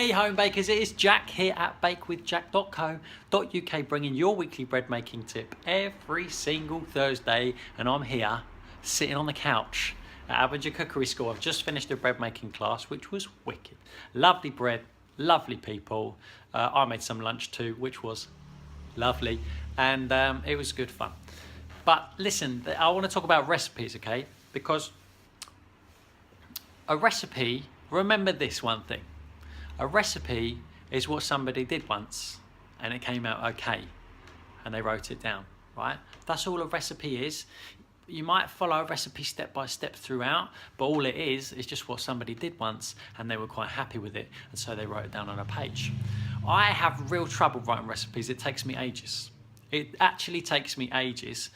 Hey home bakers, it is Jack here at bakewithjack.co.uk bringing your weekly bread making tip every single Thursday, and I'm here sitting on the couch at Avenger Cookery School. I've just finished a bread making class which was wicked. Lovely bread, lovely people. I made some lunch too which was lovely, and it was good fun. But listen, I want to talk about recipes, okay? Because a recipe, remember this one thing. A recipe is what somebody did once and it came out okay and they wrote it down, right? That's all a recipe is. You might follow a recipe step by step throughout, but all it is just what somebody did once and they were quite happy with it, and so they wrote it down on a page. I have real trouble writing recipes. It takes me ages. It actually takes me ages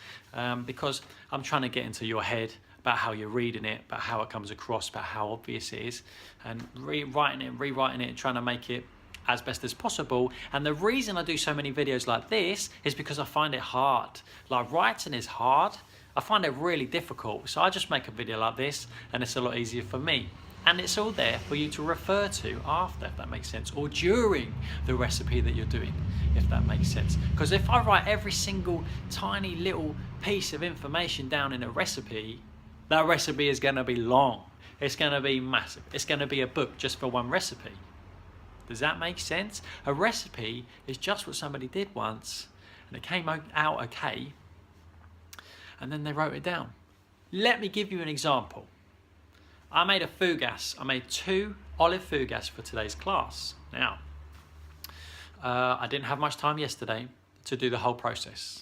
because I'm trying to get into your head about how you're reading it, about how it comes across, about how obvious it is, and rewriting it and trying to make it as best as possible. And the reason I do so many videos like this is because I find it hard. Like, writing is hard. I find it really difficult. So I just make a video like this and it's a lot easier for me. And it's all there for you to refer to after, if that makes sense, or during the recipe that you're doing, if that makes sense. Because if I write every single tiny little piece of information down in a recipe, that recipe is going to be long. It's going to be massive. It's going to be a book just for one recipe. Does that make sense? A recipe is just what somebody did once and it came out okay, and then they wrote it down. Let me give you an example. I made a fougasse. I made 2 olive fougasse for today's class. Now, I didn't have much time yesterday to do the whole process.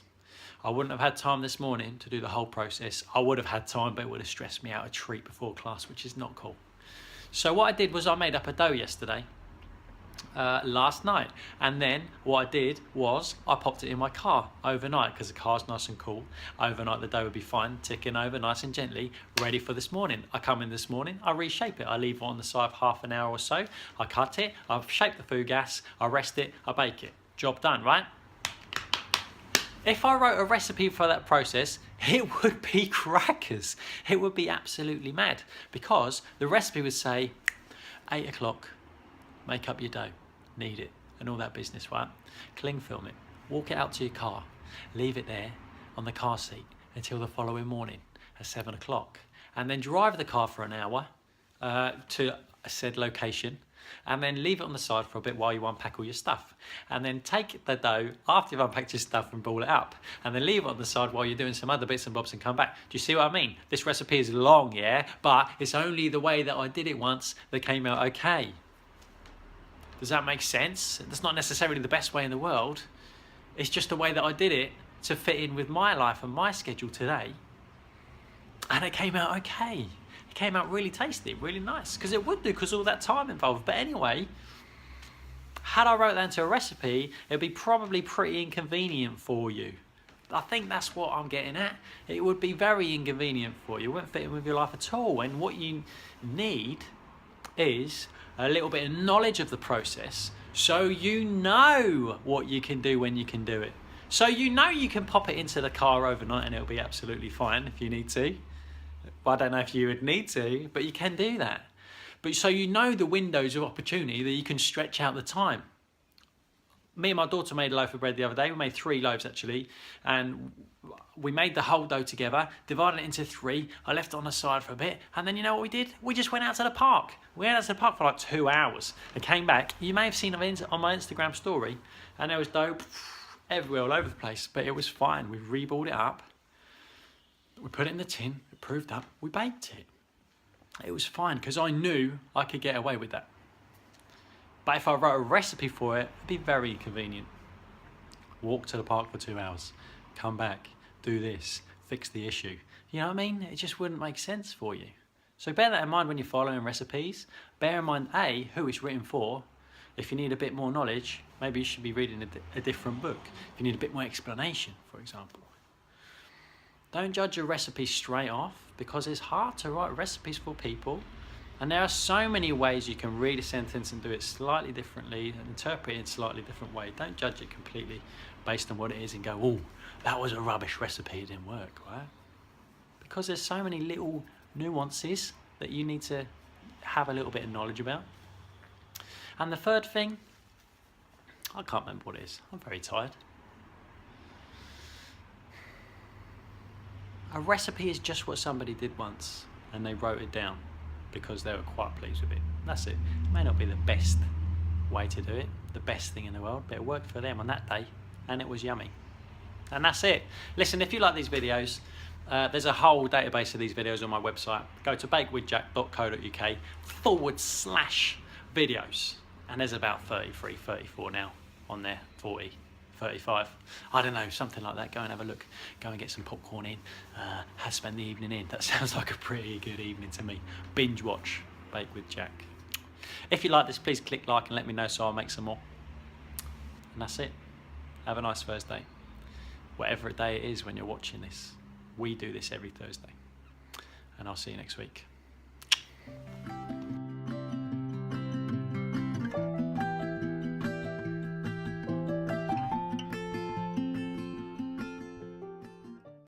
I wouldn't have had time this morning to do the whole process. I would have had time, but it would have stressed me out a treat before class, which is not cool. So what I did was I made up a dough yesterday, last night. And then what I did was I popped it in my car overnight, because the car's nice and cool. Overnight the dough would be fine, ticking over nice and gently, ready for this morning. I come in this morning, I reshape it. I leave it on the side for half an hour or so. I cut it, I've shaped the fougasse, I rest it, I bake it. Job done, right? If I wrote a recipe for that process, it would be crackers. It would be absolutely mad, because the recipe would say 8 o'clock, make up your dough, knead it, and all that business, right? Cling film it, walk it out to your car, leave it there on the car seat until the following morning at 7 o'clock, and then drive the car for an hour to a said location, and then leave it on the side for a bit while you unpack all your stuff, and then take the dough after you've unpacked your stuff and ball it up, and then leave it on the side while you're doing some other bits and bobs and come back. Do you see what I mean? This recipe is long, yeah, but it's only the way that I did it once that came out okay. Does that make sense? That's not necessarily the best way in the world. It's just the way that I did it to fit in with my life and my schedule today, and it came out okay. It came out really tasty, really nice, because it would do, because all that time involved. But anyway, had I wrote that into a recipe, it'd be probably pretty inconvenient for you. I think that's what I'm getting at. It would be very inconvenient for you. It wouldn't fit in with your life at all. And what you need is a little bit of knowledge of the process, so you know what you can do when you can do it. So you know you can pop it into the car overnight and it'll be absolutely fine if you need to. I don't know if you would need to, but you can do that. But so you know the windows of opportunity that you can stretch out the time. Me and my daughter made a loaf of bread the other day. We made 3 loaves actually, and we made the whole dough together, divided it into 3. I left it on the side for a bit, and then you know what we did? We just went out to the park. We went out to the park for like 2 hours and came back. You may have seen it on my Instagram story, and there was dough everywhere, all over the place, but it was fine. We reballed it up. We put it in the tin, it proved up, we baked it. It was fine, because I knew I could get away with that. But if I wrote a recipe for it, it'd be very inconvenient. Walk to the park for 2 hours, come back, do this, fix the issue. You know what I mean? It just wouldn't make sense for you. So bear that in mind when you're following recipes. Bear in mind, A, who it's written for. If you need a bit more knowledge, maybe you should be reading a different book. If you need a bit more explanation, for example. Don't judge a recipe straight off, because it's hard to write recipes for people, and there are so many ways you can read a sentence and do it slightly differently and interpret it in a slightly different way. Don't judge it completely based on what it is and go, oh, that was a rubbish recipe, it didn't work, right? Because there's so many little nuances that you need to have a little bit of knowledge about. And the third thing, I can't remember what it is. I'm very tired. A recipe is just what somebody did once and they wrote it down because they were quite pleased with it. That's it. It may not be the best way to do it, the best thing in the world, but it worked for them on that day and it was yummy. And that's it. Listen, if you like these videos, there's a whole database of these videos on my website. Go to bakewithjack.co.uk/videos. And there's about 33, 34 now on there, 40, 35. I don't know, something like that. Go and have a look. Go and get some popcorn in. Spend the evening in. That sounds like a pretty good evening to me. Binge watch Bake with Jack. If you like this, please click like and let me know so I'll make some more. And that's it. Have a nice Thursday. Whatever day it is when you're watching this. We do this every Thursday. And I'll see you next week.